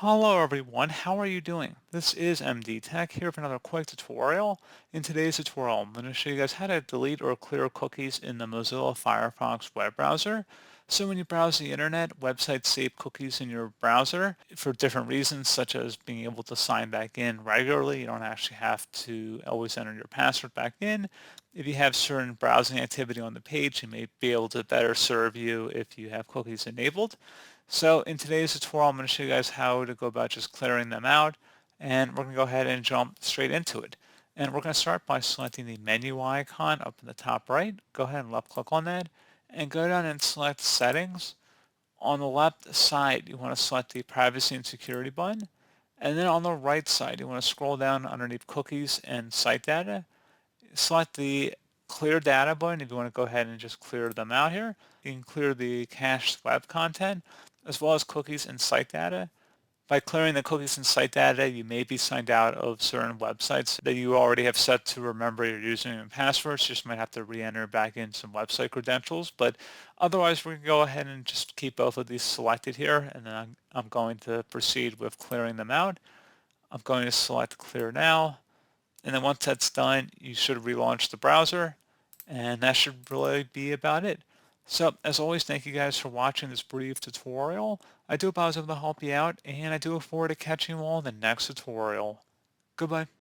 Hello everyone, how are you doing? This is MD Tech here for another quick tutorial. In today's tutorial, I'm going to show you guys how to delete or clear cookies in the Mozilla Firefox web browser. So when you browse the internet, websites save cookies in your browser for different reasons, such as being able to sign back in regularly. You don't actually have to always enter your password back in. If you have certain browsing activity on the page, it may be able to better serve you if you have cookies enabled. So in today's tutorial, I'm going to show you guys how to go about just clearing them out, and we're going to go ahead and jump straight into it. And we're going to start by selecting the menu icon up in the top right. Go ahead and left click on that and go down and select settings. On the left side, you want to select the privacy and security button. And then on the right side, you want to scroll down underneath cookies and site data. Select the clear data button if you want to go ahead and just clear them out here. You can clear the cached web content as well as cookies and site data. By clearing the cookies and site data, you may be signed out of certain websites that you already have set to remember your username and passwords. You just might have to re-enter back in some website credentials. But otherwise, we can go ahead and just keep both of these selected here. And then I'm going to proceed with clearing them out. I'm going to select clear now. And then once that's done, you should relaunch the browser, and that should really be about it. So as always, thank you guys for watching this brief tutorial. I do hope I was able to help you out, and I do look forward to catching you all in the next tutorial. Goodbye.